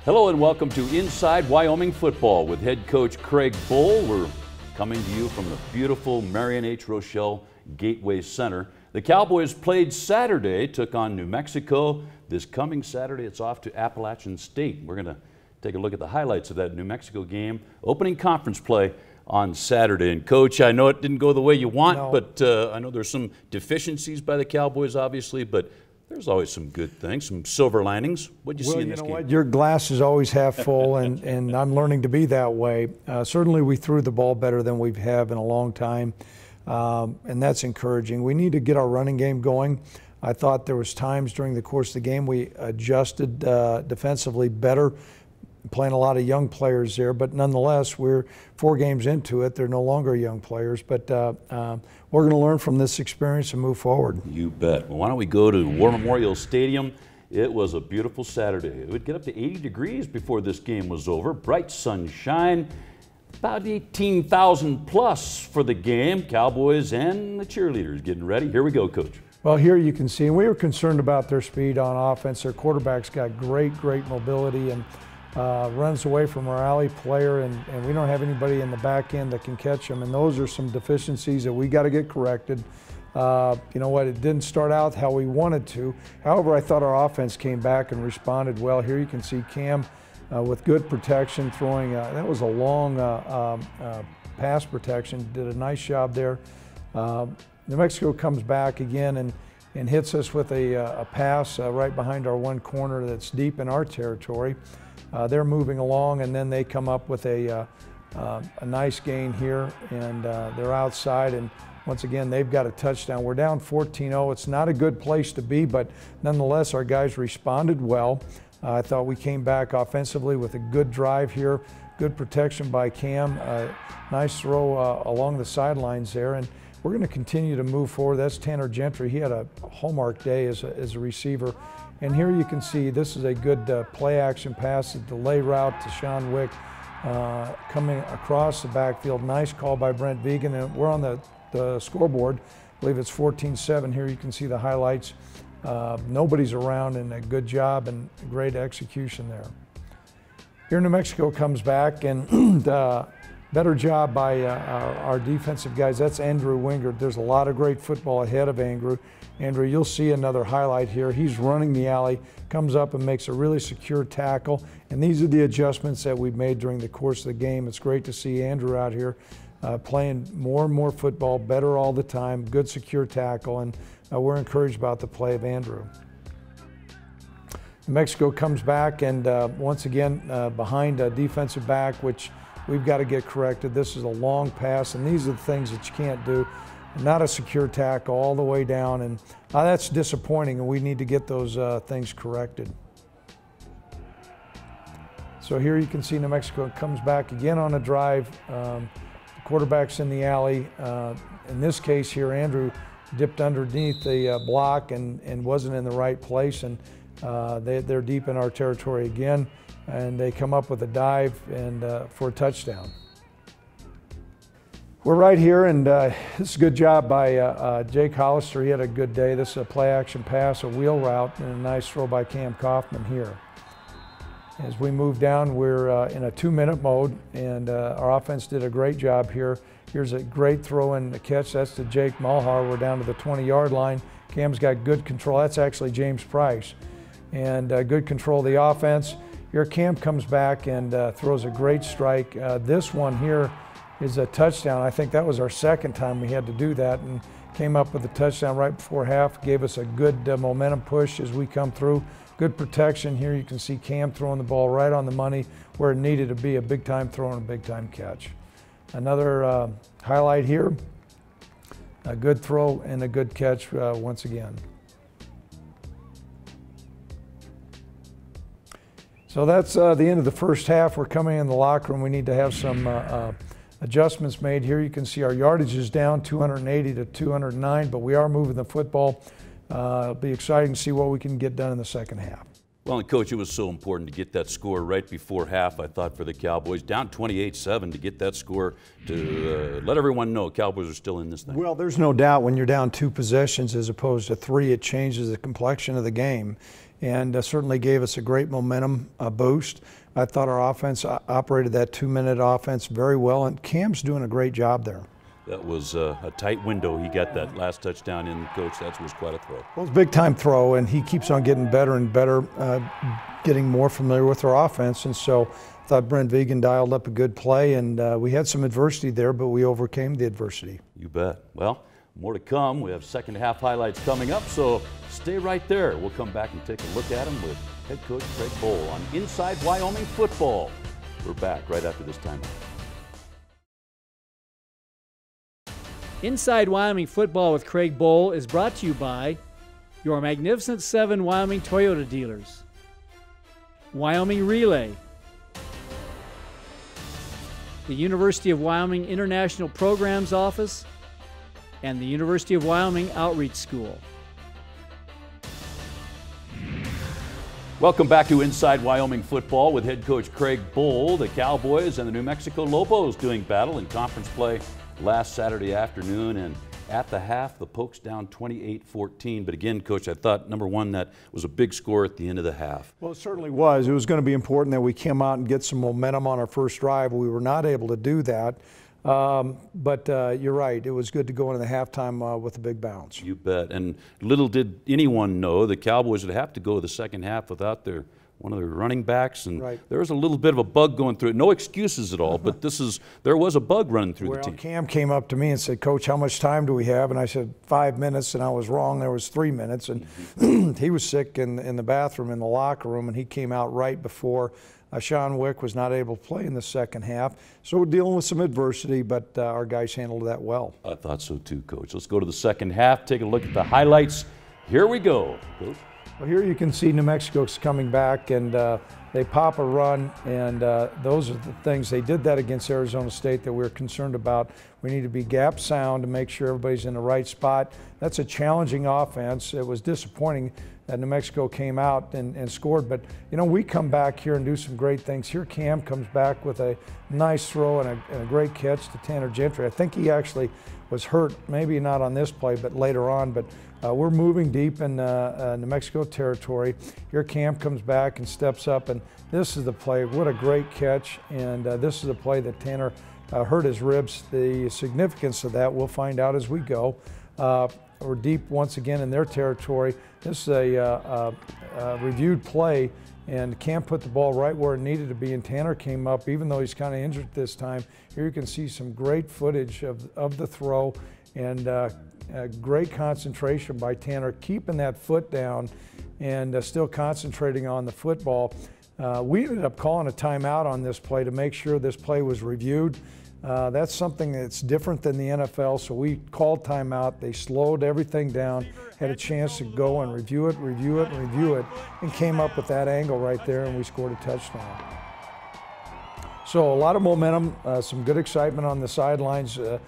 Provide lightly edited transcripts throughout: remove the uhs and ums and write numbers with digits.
Hello and welcome to Inside Wyoming Football with head coach Craig Bohl. We're coming to you from the beautiful Marion H. Rochelle Gateway Center. The Cowboys played Saturday, took on New Mexico. This coming Saturday, it's off to Appalachian State. We're going to take a look at the highlights of that New Mexico game. Opening conference play on Saturday. And Coach, I know it didn't go the way you want, but I know there's some deficiencies by the Cowboys, obviously, but there's always some good things, some silver linings. What did you see in this game? Well, you know what? Your glass is always half full, and I'm learning to be that way. Certainly we threw the ball better than we have in a long time, and that's encouraging. We need to get our running game going. I thought there was times during the course of the game we adjusted defensively better, playing a lot of young players there, but nonetheless, we're 4 games into it. They're no longer young players, but we're going to learn from this experience and move forward. You bet. Well, why don't we go to War Memorial Stadium? It was a beautiful Saturday. It would get up to 80 degrees before this game was over. Bright sunshine, about 18,000 plus for the game. Cowboys and the cheerleaders getting ready. Here we go, Coach. Well, here you can see, and we were concerned about their speed on offense. Their quarterback's got great mobility and runs away from our alley player, and we don't have anybody in the back end that can catch him, and those are some deficiencies that we got to get corrected. You know what, it didn't start out how we wanted to. However, I thought our offense came back and responded well. Here you can see Cam with good protection throwing, that was a long pass protection, did a nice job there. New Mexico comes back again and hits us with a pass right behind our one corner that's deep in our territory. They're moving along, and then they come up with a nice gain here, and they're outside, and once again they've got a touchdown. We're down 14-0. It's not a good place to be, but nonetheless our guys responded well. I thought we came back offensively with a good drive here, good protection by Cam, nice throw along the sidelines there, and we're going to continue to move forward. That's Tanner Gentry. He had a hallmark day as a receiver. And here you can see this is a good play action pass, a delay route to Sean Wick coming across the backfield. Nice call by Brent Vegan, and we're on the scoreboard. I believe it's 14-7. Here you can see the highlights. Nobody's around, and a good job and great execution there. Here New Mexico comes back, and better job by our defensive guys. That's Andrew Wingard. There's a lot of great football ahead of Andrew. Andrew, you'll see another highlight here. He's running the alley, comes up and makes a really secure tackle. And these are the adjustments that we've made during the course of the game. It's great to see Andrew out here playing more and more football, better all the time, good secure tackle, and we're encouraged about the play of Andrew. New Mexico comes back and once again behind a defensive back, which we've got to get corrected. This is a long pass, and these are the things that you can't do. Not a secure tackle all the way down, and that's disappointing, and we need to get those things corrected. So here you can see New Mexico comes back again on a drive. The quarterback's in the alley. In this case here, Andrew dipped underneath the block and wasn't in the right place, and they're deep in our territory again, and they come up with a dive and for a touchdown. We're right here, and this is a good job by Jake Hollister. He had a good day. This is a play action pass, a wheel route, and a nice throw by Cam Kaufman here. As we move down, we're in a 2-minute mode, and our offense did a great job here. Here's a great throw and a catch. That's to Jake Mulhar. We're down to the 20-yard line. Cam's got good control. That's actually James Price. And good control of the offense. Here Cam comes back and throws a great strike. This one here is a touchdown. I think that was our second time we had to do that, and came up with a touchdown right before half, gave us a good momentum push as we come through. Good protection here. You can see Cam throwing the ball right on the money where it needed to be, a big-time throw and a big-time catch. Another highlight here, a good throw and a good catch once again. So that's the end of the first half. We're coming in the locker room. We need to have some adjustments made. Here you can see our yardage is down 280 to 209, but we are moving the football. It'll be exciting to see what we can get done in the second half. Well, and Coach, it was so important to get that score right before half, I thought, for the Cowboys. Down 28-7 to get that score to let everyone know Cowboys are still in this thing. Well, there's no doubt when you're down 2 possessions as opposed to 3, it changes the complexion of the game. and certainly gave us a great momentum boost. I thought our offense operated that 2-minute offense very well, and Cam's doing a great job there. That was a tight window. He got that last touchdown in, Coach. That was quite a throw. Well, it's a big-time throw, and he keeps on getting better and better, getting more familiar with our offense. And so I thought Brent Vegan dialed up a good play, and we had some adversity there, but we overcame the adversity. You bet. Well, more to come. We have second half highlights coming up, so stay right there. We'll come back and take a look at them with head coach Craig Bohl on Inside Wyoming Football. We're back right after this timeout. Inside Wyoming Football with Craig Bohl is brought to you by your Magnificent 7 Wyoming Toyota dealers, Wyoming Relay, the University of Wyoming International Programs Office, and the University of Wyoming Outreach School. Welcome back to Inside Wyoming Football with head coach Craig Bohl. The Cowboys and the New Mexico Lobos doing battle in conference play last Saturday afternoon, and at the half the Pokes down 28-14. But again, Coach, I thought number one, that was a big score at the end of the half. Well, it certainly was. It was going to be important that we came out and get some momentum on our first drive. We were not able to do that. But you're right. It was good to go into the halftime with a big bounce. You bet. And little did anyone know the Cowboys would have to go the second half without one of their running backs, and there was a little bit of a bug going through it. No excuses at all, but there was a bug running through the team. Cam came up to me and said, "Coach, how much time do we have?" And I said, 5 minutes, and I was wrong. There was 3 minutes, and he was sick in the bathroom in the locker room, and he came out right before Sean Wick was not able to play in the second half. So we're dealing with some adversity, but our guys handled that well. I thought so too, Coach. Let's go to the second half, take a look at the highlights. Here we go, Coach. Well, here you can see New Mexico's coming back, and they pop a run, and those are the things. They did that against Arizona State that we're concerned about. We need to be gap sound to make sure everybody's in the right spot. That's a challenging offense. It was disappointing that New Mexico came out and scored, but you know, we come back here and do some great things. Here Cam comes back with a nice throw and a great catch to Tanner Gentry. I think he actually was hurt, maybe not on this play, but later on. But we're moving deep in New Mexico territory. Here Cam comes back and steps up, and this is the play. What a great catch, and this is the play that Tanner hurt his ribs. The significance of that we'll find out as we go. We're deep once again in their territory. This is a reviewed play, and Cam put the ball right where it needed to be, and Tanner came up, even though he's kind of injured this time. Here you can see some great footage of the throw, and great concentration by Tanner, keeping that foot down and still concentrating on the football. We ended up calling a timeout on this play to make sure this play was reviewed. That's something that's different than the NFL, so we called timeout. They slowed everything down, had a chance to go and review it, and came up with that angle right there, and we scored a touchdown. So a lot of momentum, some good excitement on the sidelines. A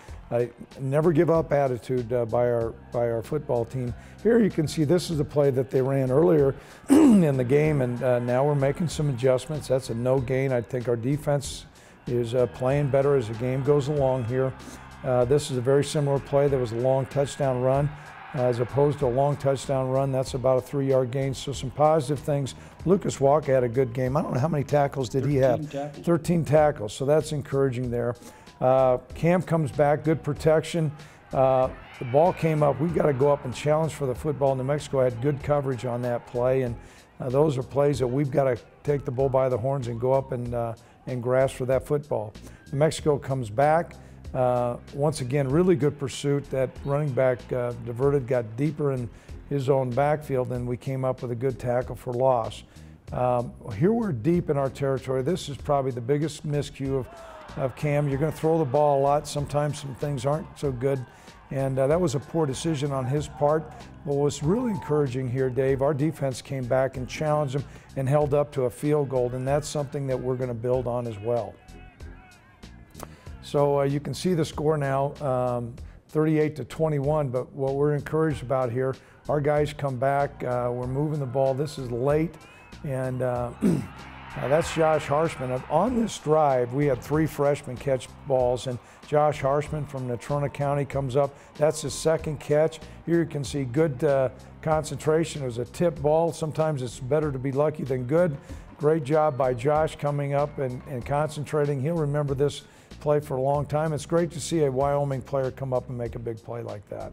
never give up attitude by our football team. Here you can see this is the play that they ran earlier in the game, and now we're making some adjustments. That's a no gain. I think our defense is playing better as the game goes along here. This is a very similar play. There was a long touchdown run as opposed to a long touchdown run. That's about a 3-yard gain. So some positive things. Lucas Walker had a good game. I don't know how many tackles did he have? 13 tackles. So that's encouraging there. Cam comes back, good protection. The ball came up. We got to go up and challenge for the football. New Mexico had good coverage on that play, and those are plays that we've got to take the bull by the horns and go up and grasp for that football. New Mexico comes back. Once again, really good pursuit. That running back diverted, got deeper in his own backfield, and we came up with a good tackle for loss. Here we're deep in our territory. This is probably the biggest miscue of Cam. You're going to throw the ball a lot. Sometimes some things aren't so good, and that was a poor decision on his part. But what's really encouraging here, Dave, our defense came back and challenged him and held up to a field goal, and that's something that we're going to build on as well. So you can see the score now, 38-21, but what we're encouraged about here, our guys come back, we're moving the ball. This is late, and That's Josh Harshman. On this drive, we had 3 freshmen catch balls, and Josh Harshman from Natrona County comes up. That's his 2nd catch. Here you can see good concentration. It was a tip ball. Sometimes it's better to be lucky than good. Great job by Josh coming up and concentrating. He'll remember this play for a long time. It's great to see a Wyoming player come up and make a big play like that.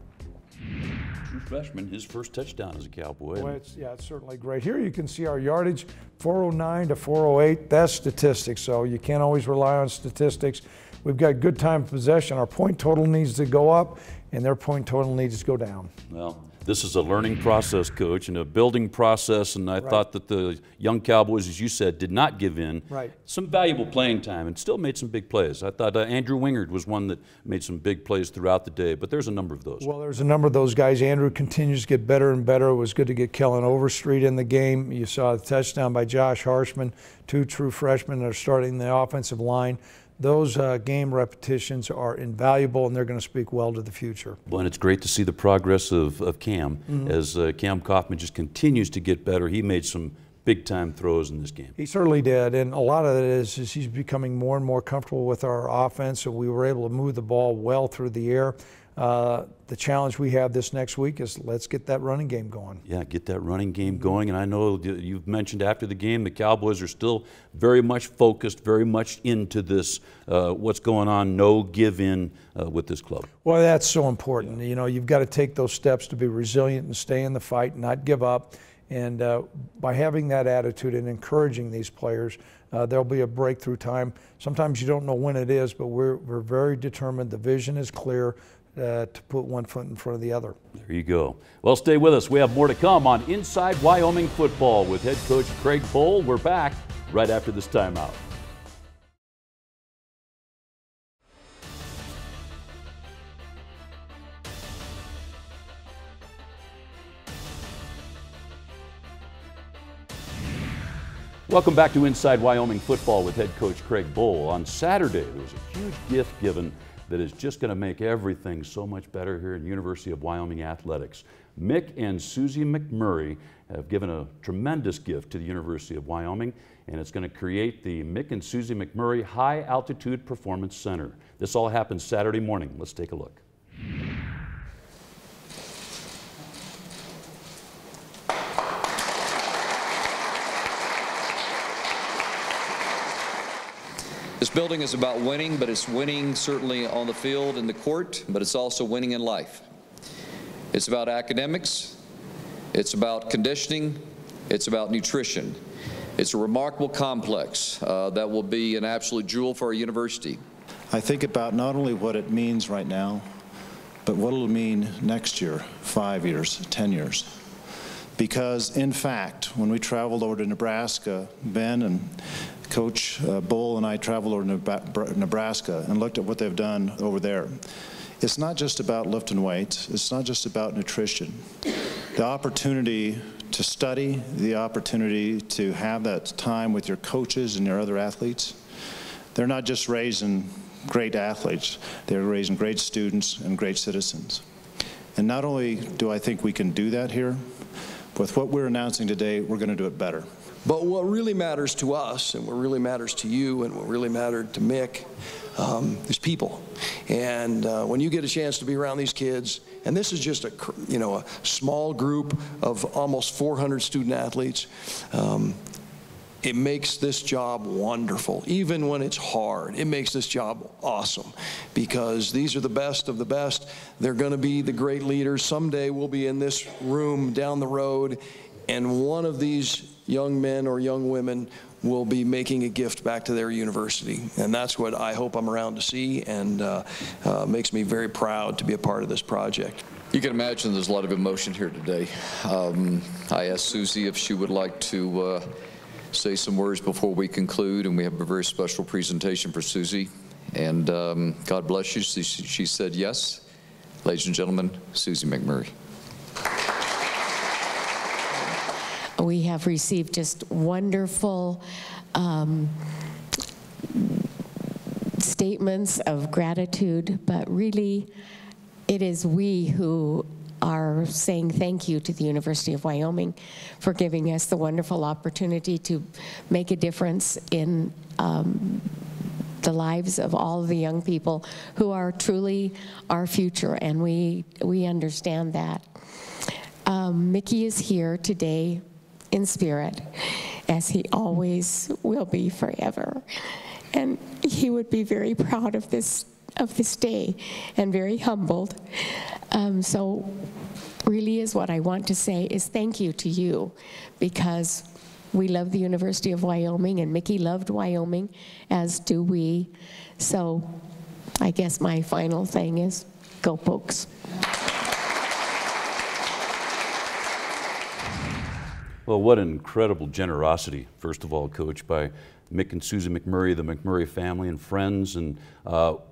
True freshman, his first touchdown as a Cowboy. Well, it's certainly great. Here you can see our yardage, 409 to 408. That's statistics, so you can't always rely on statistics. We've got good time of possession. Our point total needs to go up, and their point total needs to go down. Well, this is a learning process, Coach, and a building process, and I thought that the young Cowboys, as you said, did not give in. Right. Some valuable playing time and still made some big plays. I thought Andrew Wingard was one that made some big plays throughout the day, but there's a number of those. Well, there's a number of those guys. Andrew continues to get better and better. It was good to get Kellen Overstreet in the game. You saw a touchdown by Josh Harshman, 2 true freshmen that are starting the offensive line. Those game repetitions are invaluable, and they're going to speak well to the future. Well, and it's great to see the progress of Cam as Cam Kaufman just continues to get better. He made some big-time throws in this game. He certainly did, and a lot of it is he's becoming more and more comfortable with our offense, so we were able to move the ball well through the air. The challenge we have this next week is let's get that running game going. Yeah, get that running game going. And I know you've mentioned after the game the Cowboys are still very much focused, very much into this, what's going on, no give-in with this club. Well, that's so important. Yeah. You know, you've got to take those steps to be resilient and stay in the fight and not give up. And by having that attitude and encouraging these players, there'll be a breakthrough time. Sometimes you don't know when it is, but we're very determined. The vision is clear. To put one foot in front of the other. There you go. Well, stay with us. We have more to come on Inside Wyoming Football with head coach Craig Bohl. We're back right after this timeout. Welcome back to Inside Wyoming Football with head coach Craig Bohl. On Saturday, there was a huge gift given that is just going to make everything so much better here in University of Wyoming athletics. Mick and Susie McMurray have given a tremendous gift to the University of Wyoming, and it's going to create the Mick and Susie McMurray High Altitude Performance Center. This all happens Saturday morning. Let's take a look. This building is about winning, but it's winning certainly on the field and the court, but it's also winning in life. It's about academics, it's about conditioning, it's about nutrition. It's a remarkable complex that will be an absolute jewel for our university. I think about not only what it means right now, but what it'll mean next year, 5 years, 10 years. Because in fact, when we traveled over to Nebraska, Ben and Coach Bohl and I traveled over to Nebraska and looked at what they've done over there. It's not just about lifting weights. It's not just about nutrition. The opportunity to study, the opportunity to have that time with your coaches and your other athletes, they're not just raising great athletes, they're raising great students and great citizens. And not only do I think we can do that here, with what we're announcing today, we're going to do it better. But what really matters to us, and what really matters to you, and what really mattered to Mick, is people. And when you get a chance to be around these kids, and this is just a small group of almost 400 student athletes, it makes this job wonderful. Even when it's hard, it makes this job awesome, because these are the best of the best. They're going to be the great leaders. Someday we'll be in this room down the road, and one of these young men or young women will be making a gift back to their university. And that's what I hope I'm around to see, and makes me very proud to be a part of this project. You can imagine there's a lot of emotion here today. I asked Susie if she would like to say some words before we conclude, and we have a very special presentation for Susie. And God bless you. She said yes. Ladies and gentlemen, Susie McMurray. We have received just wonderful statements of gratitude, but really it is we who are saying thank you to the University of Wyoming for giving us the wonderful opportunity to make a difference in the lives of all of the young people who are truly our future, and we understand that. Mickey is here today in spirit, as he always will be forever. And he would be very proud of this day and very humbled. So really is what I want to say is thank you to you, because we love the University of Wyoming, and Mickey loved Wyoming, as do we. So I guess my final thing is go Pokes. Well, what incredible generosity, first of all, Coach, by Mick and Susie McMurray, the McMurray family and friends, and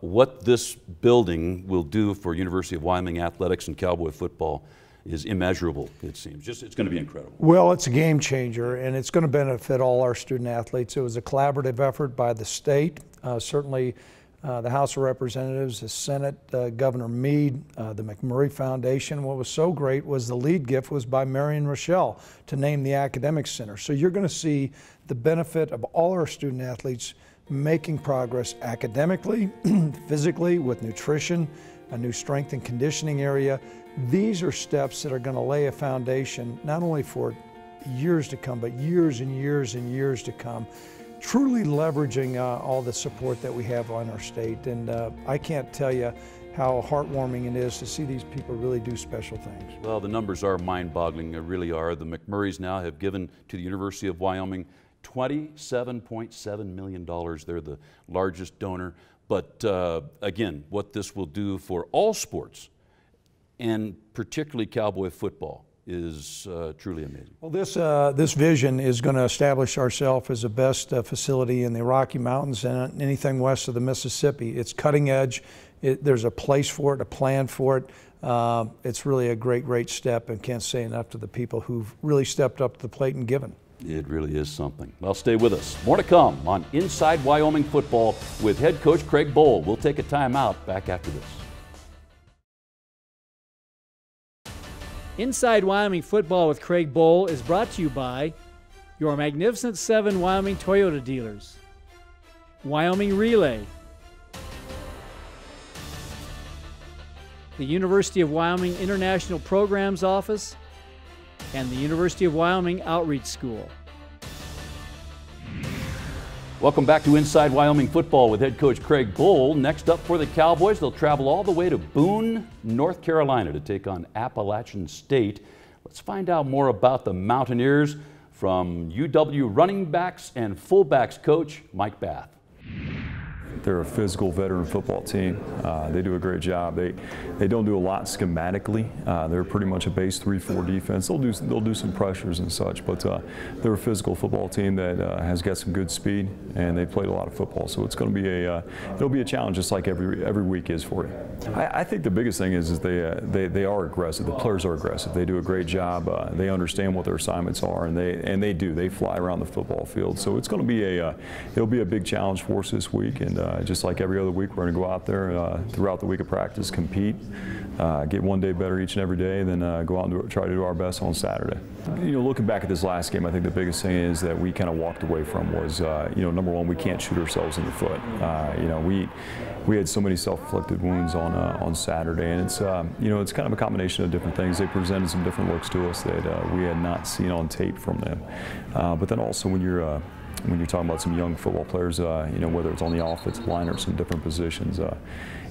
what this building will do for University of Wyoming athletics and Cowboy football is immeasurable, it seems. It's going to be incredible. Well, it's a game changer, and it's going to benefit all our student athletes. It was a collaborative effort by the state, certainly the House of Representatives, the Senate, Governor Meade, the McMurray Foundation. What was so great was the lead gift was by Marion Rochelle to name the Academic Center. So you're going to see the benefit of all our student athletes making progress academically, physically, with nutrition, a new strength and conditioning area. These are steps that are going to lay a foundation not only for years to come, but years and years and years to come, truly leveraging all the support that we have on our state. And I can't tell you how heartwarming it is to see these people really do special things. Well, the numbers are mind-boggling, they really are. The McMurrays now have given to the University of Wyoming $27.7 million. They're the largest donor. But again, what this will do for all sports, and particularly Cowboy football, is truly amazing. Well, this vision is going to establish ourselves as the best facility in the Rocky Mountains and anything west of the Mississippi. It's cutting edge. There's a place for it, a plan for it. It's really a great, great step, and can't say enough to the people who've really stepped up to the plate and given. It really is something. Well, stay with us. More to come on Inside Wyoming Football with head coach Craig Bohl. We'll take a timeout. Back after this. Inside Wyoming Football with Craig Bohl is brought to you by your Magnificent 7 Wyoming Toyota dealers, Wyoming Relay, the University of Wyoming International Programs Office, and the University of Wyoming Outreach School. Welcome back to Inside Wyoming Football with head coach Craig Bohl. Next up for the Cowboys, they'll travel all the way to Boone, North Carolina to take on Appalachian State. Let's find out more about the Mountaineers from UW running backs and fullbacks coach Mike Bath. They're a physical veteran football team. They do a great job. They don't do a lot schematically. They're pretty much a base 3-4 defense. They'll do some pressures and such, but they're a physical football team that has got some good speed, and they played a lot of football. So it's going to be it'll be a challenge, just like every week is for you. I think the biggest thing is they are aggressive. The players are aggressive. They do a great job. They understand what their assignments are, and they fly around the football field. So it's going to be it'll be a big challenge for us this week, and just like every other week, we're going to go out there throughout the week of practice, compete, get one day better each and every day, then go out and try to do our best on Saturday. You know, looking back at this last game, I think the biggest thing is that we kind of walked away from was, number one, we can't shoot ourselves in the foot. We had so many self-inflicted wounds on Saturday, and it's it's kind of a combination of different things. They presented some different looks to us that we had not seen on tape from them. But then also when you're talking about some young football players, whether it's on the offensive line or some different positions,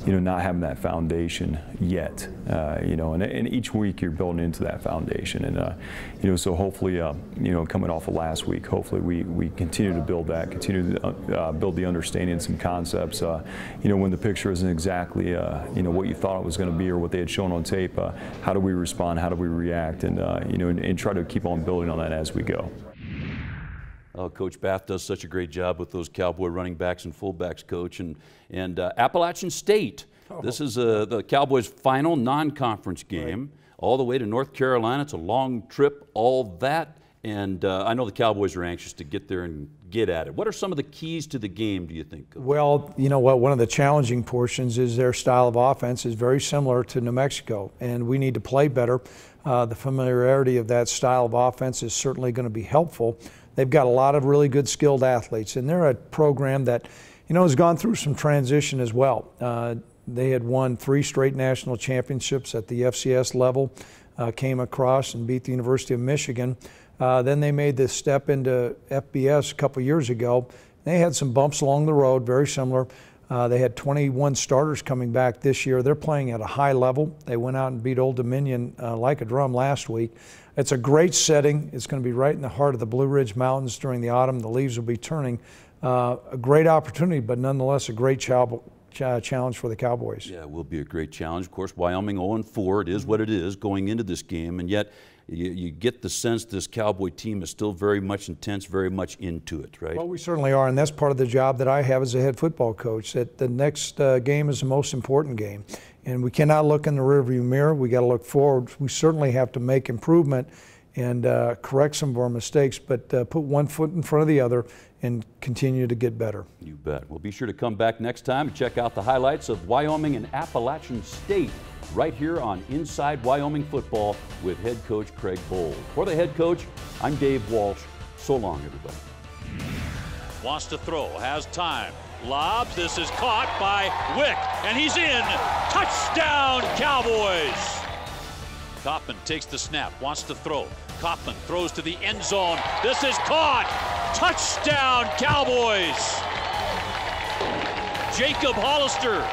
not having that foundation yet, and each week you're building into that foundation, and so hopefully, coming off of last week, hopefully we continue to build that, continue to build the understanding and some concepts. When the picture isn't exactly, what you thought it was going to be or what they had shown on tape, how do we respond? How do we react? And and try to keep on building on that as we go. Coach Bath does such a great job with those Cowboy running backs and fullbacks, Coach. And Appalachian State, this is the Cowboys' final non-conference game, all the way to North Carolina. It's a long trip, all that And I know the Cowboys are anxious to get there and get at it. What are some of the keys to the game, do you think? Well, you know what, one of the challenging portions is their style of offense is very similar to New Mexico, and we need to play better. The familiarity of that style of offense is certainly going to be helpful. They've got a lot of really good skilled athletes, and they're a program that, you know, has gone through some transition as well. They had won 3 straight national championships at the FCS level, came across and beat the University of Michigan. Then they made this step into FBS a couple years ago. They had some bumps along the road, very similar. They had 21 starters coming back this year. They're playing at a high level. They went out and beat Old Dominion like a drum last week. It's a great setting. It's going to be right in the heart of the Blue Ridge Mountains during the autumn. The leaves will be turning. A great opportunity, but nonetheless a great challenge for the Cowboys. Yeah, it will be a great challenge. Of course, Wyoming 0-4. It is what it is going into this game, and yet you get the sense this Cowboy team is still very much intense, very much into it, right? Well, we certainly are, and that's part of the job that I have as a head football coach, that the next game is the most important game. And we cannot look in the rearview mirror. We got to look forward. We certainly have to make improvement and correct some of our mistakes, but put one foot in front of the other and continue to get better. You bet. Well, be sure to come back next time and check out the highlights of Wyoming and Appalachian State right here on Inside Wyoming Football with head coach Craig Bohl. For the head coach, I'm Dave Walsh. So long, everybody. Wants to throw, has time, lobs. This is caught by Wick, and he's in. Touchdown, Cowboys! Kaufman takes the snap, wants to throw. Kaufman throws to the end zone. This is caught. Touchdown, Cowboys! Jacob Hollister